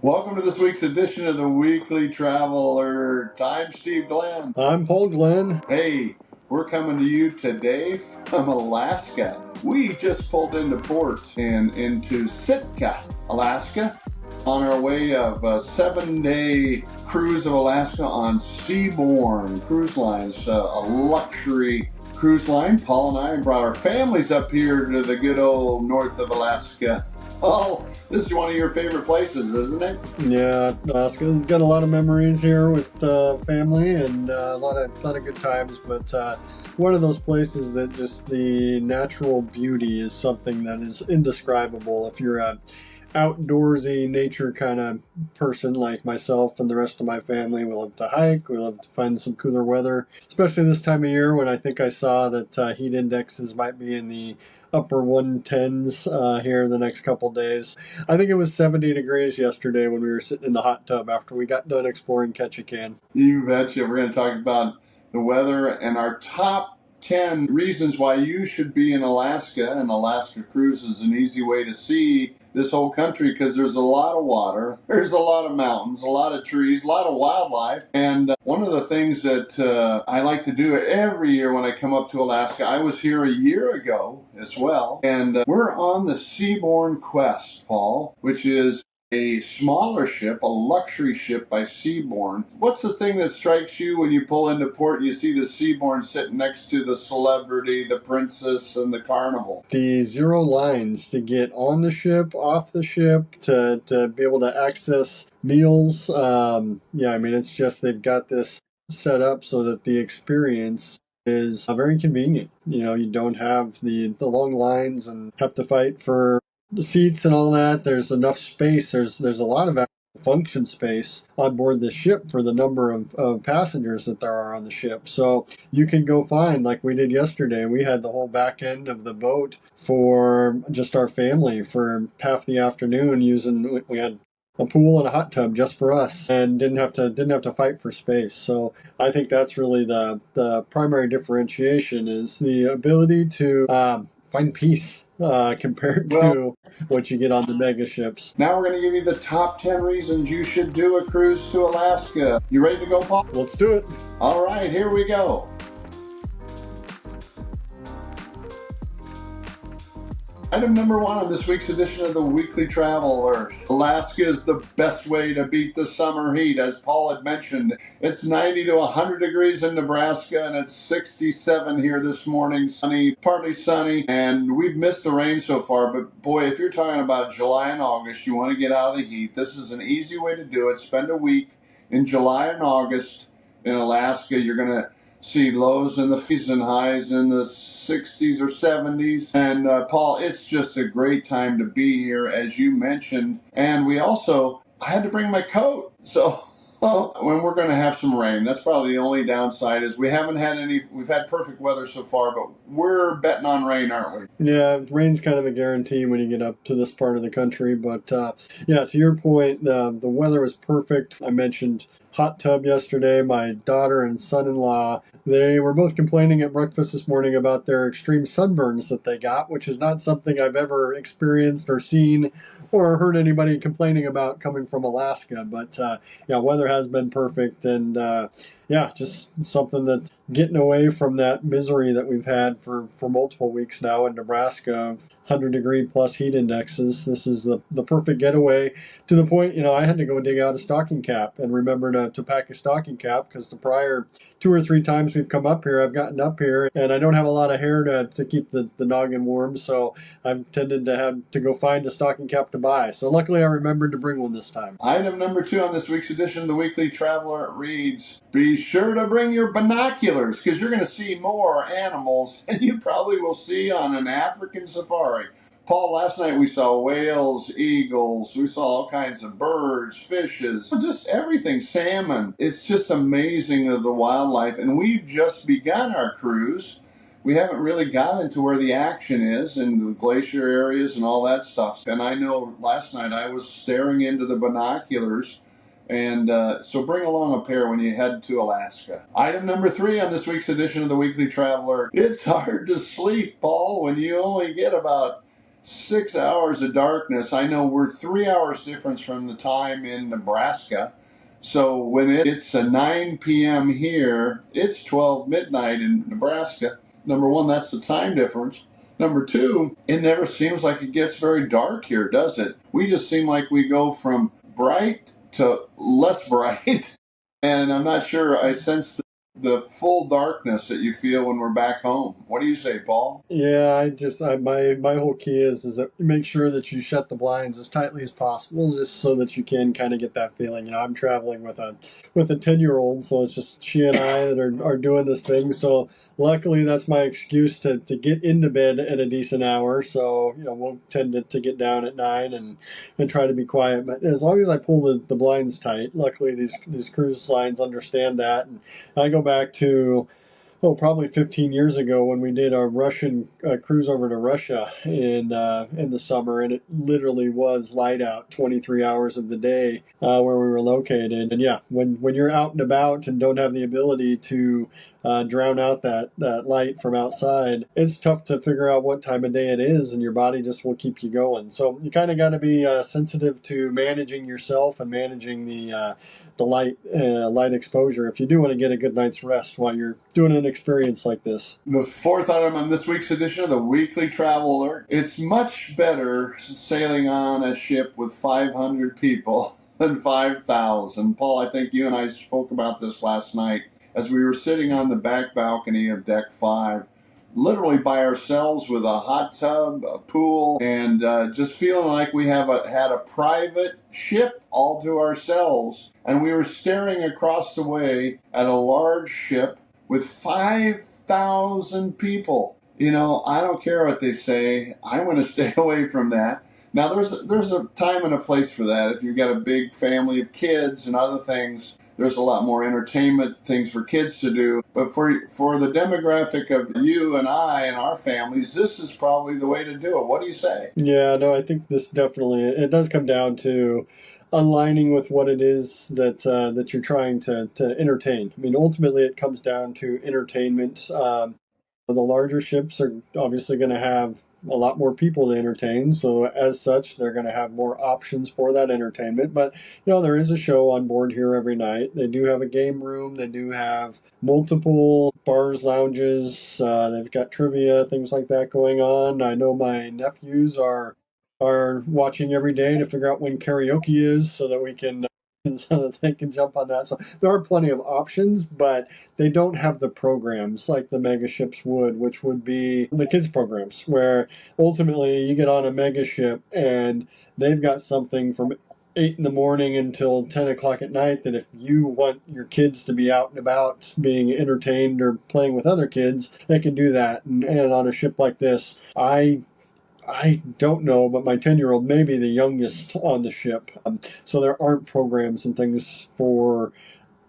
Welcome to this week's edition of the Weekly Traveler. I'm Steve Glenn. I'm Paul Glenn. Hey, we're coming to you today from Alaska. We just pulled into port and into Sitka, Alaska, on our way of a 7-day cruise of Alaska on Seabourn Cruise Lines, a luxury cruise line. Paul and I brought our families up here to the good old north of Alaska. Oh, this is one of your favorite places, isn't it? Yeah, Alaska's got a lot of memories here with family and a lot of good times. But one of those places that just the natural beauty is something that is indescribable. If you're a outdoorsy nature kind of person like myself and the rest of my family, we love to hike. We love to find some cooler weather, especially this time of year when I think I saw that heat indexes might be in the upper 110s here in the next couple days. I think it was 70 degrees yesterday when we were sitting in the hot tub after we got done exploring Ketchikan. You betcha. We're going to talk about the weather and our top 10 reasons why you should be in Alaska. And Alaska Cruise is an easy way to see this whole country because there's a lot of water, there's a lot of mountains, a lot of trees, a lot of wildlife. And one of the things that I like to do every year when I come up to Alaska, I was here a year ago as well, and we're on the Seabourn Quest, Paul, which is a smaller ship, a luxury ship by Seabourn. What's the thing that strikes you when you pull into port and you see the Seabourn sitting next to the Celebrity, the Princess, and the Carnival? The 0 lines to get on the ship, off the ship, to be able to access meals. It's just they've got this set up so that the experience is very convenient. You don't have the long lines and have to fight for the seats and all that. There's enough space. There's a lot of function space on board the ship for the number of passengers that there are on the ship. So you can go find, like we did yesterday, we had the whole back end of the boat for just our family for half the afternoon we had a pool and a hot tub just for us and didn't have to fight for space. So I think that's really the primary differentiation is the ability to find peace compared to what you get on the mega ships. Now we're going to give you the top 10 reasons you should do a cruise to Alaska. You ready to go, Paul? Let's do it. All right, here we go. Item number 1 on this week's edition of the Weekly Traveler. Alaska is the best way to beat the summer heat. As Paul had mentioned, it's 90 to 100 degrees in Nebraska, and it's 67 here this morning. Sunny, partly sunny, and we've missed the rain so far. But boy, if you're talking about July and August, you want to get out of the heat, this is an easy way to do it. Spend a week in July and August in Alaska. You're going to see lows in the 50s and highs in the 60s or 70s. And Paul, it's just a great time to be here, as you mentioned. And I had to bring my coat. So when we're going to have some rain, that's probably the only downside is we've had perfect weather so far, but we're betting on rain, aren't we? Yeah, rain's kind of a guarantee when you get up to this part of the country. But to your point, the weather was perfect. I mentioned hot tub yesterday. My daughter and son-in-law, they were both complaining at breakfast this morning about their extreme sunburns that they got, which is not something I've ever experienced or seen or heard anybody complaining about coming from Alaska. But weather has been perfect, and just something that's getting away from that misery that we've had for multiple weeks now in Nebraska of 100-degree plus heat indexes. This is the perfect getaway, to the point, I had to go dig out a stocking cap and remember to pack a stocking cap, because the prior 2 or 3 times we've come up here, I've gotten up here and I don't have a lot of hair to keep the noggin warm, so I've tended to have to go find a stocking cap to buy. So luckily I remembered to bring one this time. Item number 2 on this week's edition of the Weekly Traveler reads, be sure to bring your binoculars, because you're going to see more animals than you probably will see on an African safari. Paul, last night we saw whales, eagles, we saw all kinds of birds, fishes, just everything, salmon. It's just amazing of the wildlife, and we've just begun our cruise. We haven't really gotten to where the action is in the glacier areas and all that stuff. And I know last night I was staring into the binoculars. And so bring along a pair when you head to Alaska. Item number 3 on this week's edition of the Weekly Traveler. It's hard to sleep, Paul, when you only get about 6 hours of darkness. I know we're 3 hours difference from the time in Nebraska. So when it's a 9 p.m. here, it's 12 midnight in Nebraska. Number one, that's the time difference. Number two, it never seems like it gets very dark here, does it? We just seem like we go from bright to less bright. And I'm not sure I sense the full darkness that you feel when we're back home. What do you say, Paul? Yeah, my whole key is that you make sure that you shut the blinds as tightly as possible, just so that you can kind of get that feeling. I'm traveling with a 10-year-old, so it's just she and I that are doing this thing. So luckily, that's my excuse to get into bed at a decent hour. So we'll tend to get down at 9 and try to be quiet. But as long as I pull the blinds tight, luckily these cruise lines understand that. And I go back to probably 15 years ago when we did our Russian cruise over to Russia in the summer, and it literally was light out 23 hours of the day where we were located. And yeah, when you're out and about and don't have the ability to drown out that light from outside, it's tough to figure out what time of day it is, and your body just will keep you going. So you kind of got to be sensitive to managing yourself and managing the light exposure if you do want to get a good night's rest while you're doing an experience like this. The fourth item on this week's edition of the Weekly Travel Alert. It's much better sailing on a ship with 500 people than 5,000. Paul, I think you and I spoke about this last night as we were sitting on the back balcony of Deck 5, literally by ourselves with a hot tub, a pool, and just feeling like we had a private ship all to ourselves. And we were staring across the way at a large ship with 5,000 people. I don't care what they say. I want to stay away from that. Now, there's a time and a place for that. If you've got a big family of kids and other things, there's a lot more entertainment things for kids to do. But for the demographic of you and I and our families, this is probably the way to do it. What do you say? Yeah, no, I think this definitely, it does come down to aligning with what it is that you're trying to entertain. I mean, ultimately, it comes down to entertainment. The larger ships are obviously going to have a lot more people to entertain, so as such, they're going to have more options for that entertainment. But there is a show on board here every night. They do have a game room. They do have multiple bars, lounges. They've got trivia, things like that going on. I know my nephews are watching every day to figure out when karaoke is, so that we can so that they can jump on that. So there are plenty of options, but they don't have the programs like the mega ships would, which would be the kids programs, where ultimately you get on a mega ship and they've got something from 8 in the morning until 10 o'clock at night that if you want your kids to be out and about being entertained or playing with other kids, they can do that. And on a ship like this, I don't know, but my 10-year-old may be the youngest on the ship. So there aren't programs and things for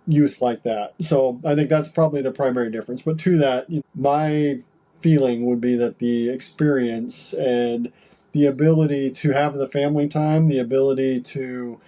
youth like that. So I think that's probably the primary difference. But to that, my feeling would be that the experience and the ability to have the family time, the ability to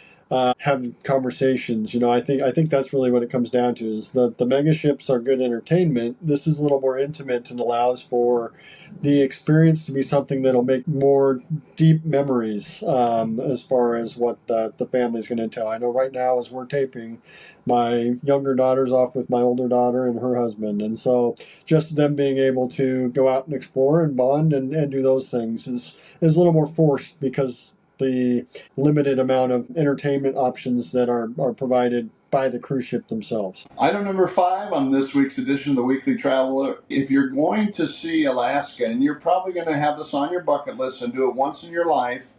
have conversations, I think that's really what it comes down to. Is the mega ships are good entertainment. This is a little more intimate and allows for the experience to be something that'll make more deep memories as far as what the family's going to tell. I know right now as we're taping, my younger daughter's off with my older daughter and her husband, and so just them being able to go out and explore and bond and do those things is a little more forced because the limited amount of entertainment options that are provided by the cruise ship themselves. Item number 5 on this week's edition of the Weekly Traveler. If you're going to see Alaska, and you're probably going to have this on your bucket list and do it once in your life,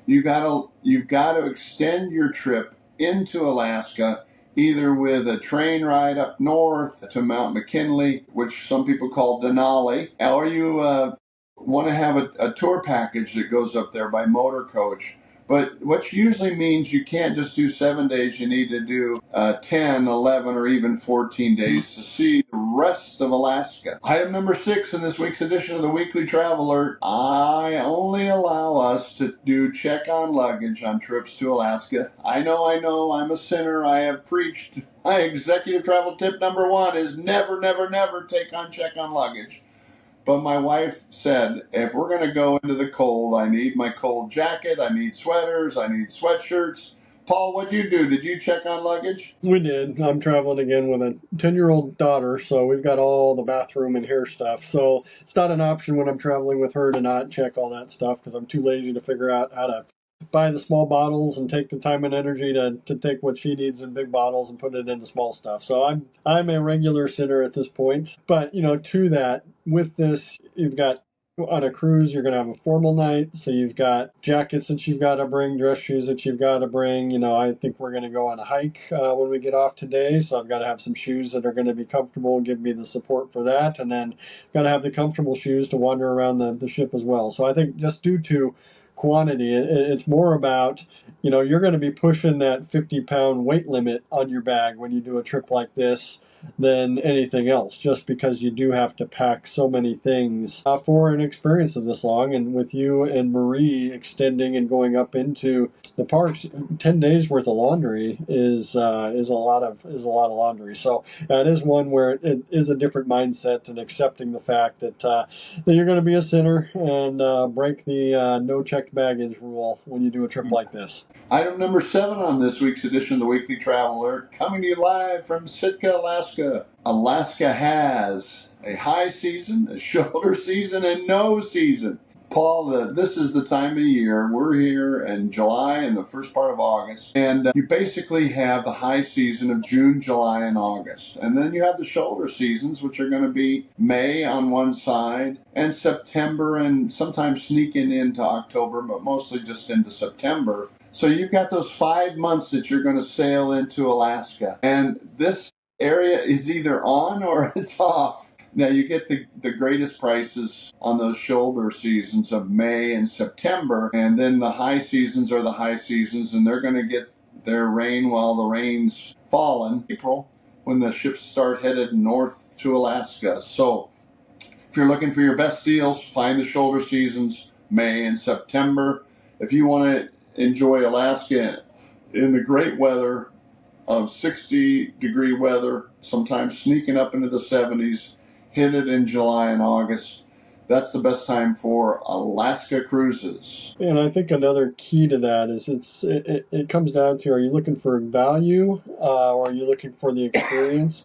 you've got to extend your trip into Alaska, either with a train ride up north to Mount McKinley, which some people call Denali, or you want to have a tour package that goes up there by motor coach. But which usually means you can't just do 7 days. You need to do 10, 11, or even 14 days to see the rest of Alaska. Item number 6 in this week's edition of the Weekly Traveler. I only allow us to do check-on luggage on trips to Alaska. I know, I'm a sinner. I have preached. My executive travel tip number 1 is never, never, never take on check-on luggage. But my wife said, if we're going to go into the cold, I need my cold jacket, I need sweaters, I need sweatshirts. Paul, what'd you do? Did you check on luggage? We did. I'm traveling again with a 10-year-old daughter, so we've got all the bathroom and hair stuff. So it's not an option when I'm traveling with her to not check all that stuff because I'm too lazy to figure out how to buy the small bottles and take the time and energy to take what she needs in big bottles and put it into small stuff. So I'm a regular sitter at this point. But to that, with this, you've got on a cruise, you're going to have a formal night. So you've got jackets that you've got to bring, dress shoes that you've got to bring. I think we're going to go on a hike when we get off today. So I've got to have some shoes that are going to be comfortable and give me the support for that. And then got to have the comfortable shoes to wander around the ship as well. So I think just due to quantity, it's more about, you're going to be pushing that 50-pound weight limit on your bag when you do a trip like this than anything else, just because you do have to pack so many things for an experience of this long. And with you and Marie extending and going up into the parks, 10 days worth of laundry is a lot of laundry. So it is one where it is a different mindset and accepting the fact that you're going to be a sinner and break the no checked baggage rule when you do a trip like this. Item number 7 on this week's edition of the Weekly Travel Alert, coming to you live from Sitka, Alaska. Alaska has a high season, a shoulder season, and no season. Paul, this is the time of year. We're here in July and the first part of August. And you basically have the high season of June, July, and August. And then you have the shoulder seasons, which are going to be May on one side and September and sometimes sneaking into October, but mostly just into September. So you've got those 5 months that you're going to sail into Alaska. And this area is either on or it's off. Now, you get the greatest prices on those shoulder seasons of May and September, and then the high seasons are the high seasons, and they're going to get their rain while the rain's falling. April, when the ships start headed north to Alaska. So, if you're looking for your best deals, find the shoulder seasons, May and September. If you want to enjoy Alaska in the great weather of 60-degree weather, sometimes sneaking up into the 70s, hit it in July and August. That's the best time for Alaska cruises. And I think another key to that is it comes down to, are you looking for value or are you looking for the experience?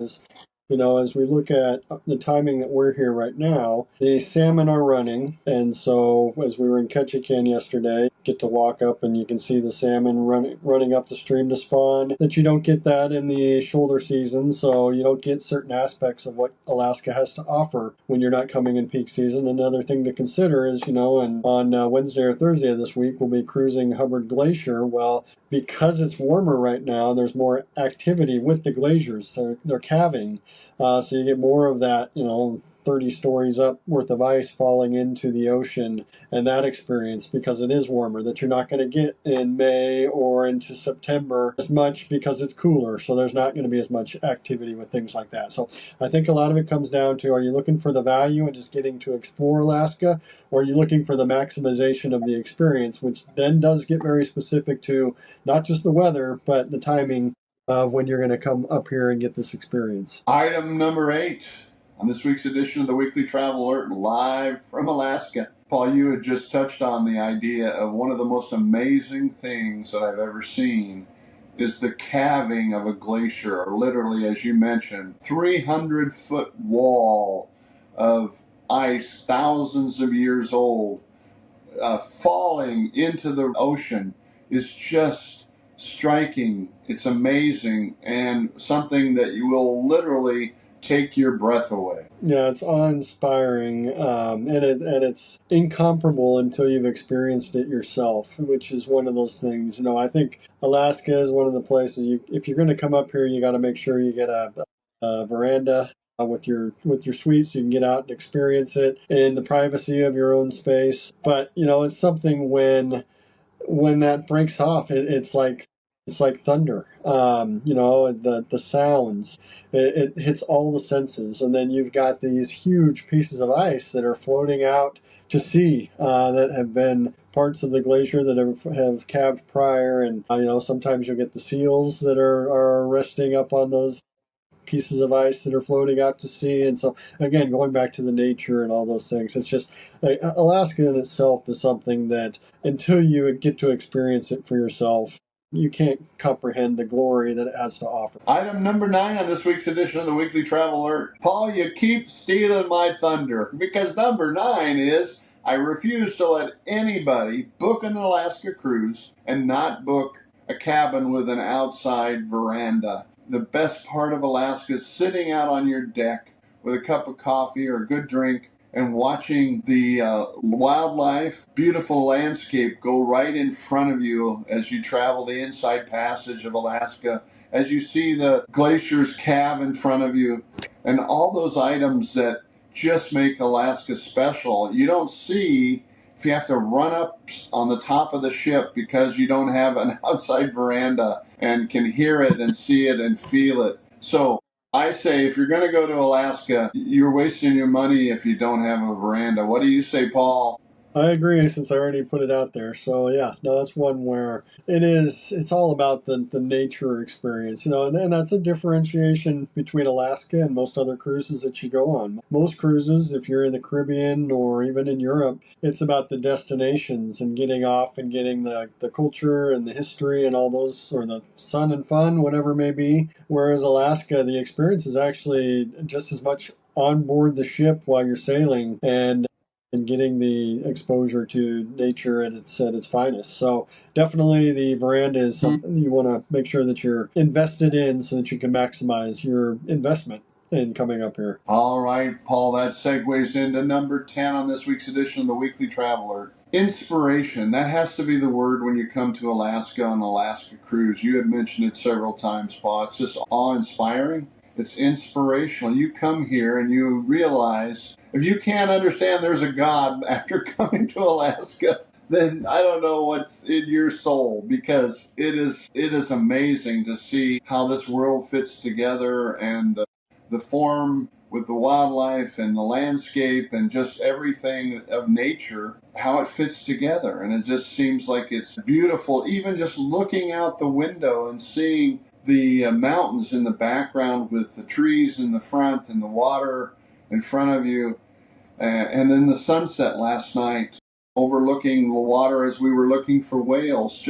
As we look at the timing that we're here right now, the salmon are running. And so as we were in Ketchikan yesterday, get to walk up and you can see the salmon running up the stream to spawn. That you don't get that in the shoulder season, so you don't get certain aspects of what Alaska has to offer when you're not coming in peak season. Another thing to consider is, and on Wednesday or Thursday of this week, we'll be cruising Hubbard Glacier. Well, because it's warmer right now, there's more activity with the glaciers. They're calving. So you get more of that, 30 stories up worth of ice falling into the ocean, and that experience, because it is warmer, that you're not going to get in May or into September as much because it's cooler. So there's not going to be as much activity with things like that. So I think a lot of it comes down to, are you looking for the value and just getting to explore Alaska, or are you looking for the maximization of the experience, which then does get very specific to not just the weather, but the timing of when you're going to come up here and get this experience. Item number 8 on this week's edition of the Weekly Travel Alert, live from Alaska. Paul, you had just touched on the idea of one of the most amazing things that I've ever seen is the calving of a glacier, or literally, as you mentioned, 300-foot wall of ice, thousands of years old, falling into the ocean is just striking. It's amazing, and something that you will literally take your breath away. Yeah, it's awe-inspiring, and it's incomparable until you've experienced it yourself, which is one of those things. I think Alaska is one of the places if you're going to come up here, you got to make sure you get a veranda with your suite, so you can get out and experience it in the privacy of your own space. But it's something when that breaks off, it's like thunder. The sounds, it hits all the senses, and then you've got these huge pieces of ice that are floating out to sea that have been parts of the glacier that have calved prior, and sometimes you'll get the seals that are resting up on those pieces of ice that are floating out to sea. And so, again, going back to the nature and all those things, it's just Alaska in itself is something that until you get to experience it for yourself, you can't comprehend the glory that it has to offer. Item number 9 on this week's edition of the Weekly Travel Alert. Paul, you keep stealing my thunder, because number 9 is I refuse to let anybody book an Alaska cruise and not book a cabin with an outside veranda. The best part of Alaska is sitting out on your deck with a cup of coffee or a good drink and watching the wildlife, beautiful landscape go right in front of you as you travel the inside passage of Alaska, as you see the Glaciers calve in front of you, and all those items that just make Alaska special. You don't see if you have to run up on the top of the ship because you don't have an outside veranda and can hear it and see it and feel it. So I say if you're going to go to Alaska, you're wasting your money if you don't have a veranda. What do you say, Paul? I agree, since I already put it out there. So yeah, no, that's one where it's all about the nature experience, and that's a differentiation between Alaska and most other cruises that you go on. Most cruises, if you're in the Caribbean or even in Europe, it's about the destinations and getting off and getting the culture and the history and all those, or the sun and fun, whatever it may be. Whereas Alaska, the experience is actually just as much on board the ship while you're sailing and getting the exposure to nature at its finest. So definitely the veranda is something you want to make sure that you're invested in so that you can maximize your investment in coming up here. All right, Paul, that segues into number 10 on this week's edition of the Weekly Traveler. Inspiration. That has to be the word when you come to Alaska on an Alaska cruise. You had mentioned it several times, Paul. It's just awe-inspiring. It's inspirational. You come here and you realize if you can't understand there's a God after coming to Alaska, then I don't know what's in your soul, because it is amazing to see how this world fits together, and the form with the wildlife and the landscape and just everything of nature, how it fits together. And it just seems like it's beautiful, even just looking out the window and seeing the mountains in the background with the trees in the front and the water in front of you. And then the sunset last night overlooking the water as we were looking for whales.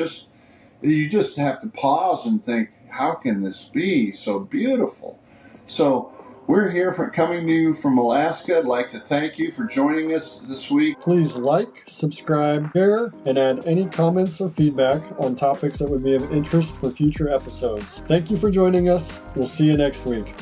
You just have to pause and think, how can this be so beautiful? So we're here coming to you from Alaska. I'd like to thank you for joining us this week. Please like, subscribe, share, and add any comments or feedback on topics that would be of interest for future episodes. Thank you for joining us. We'll see you next week.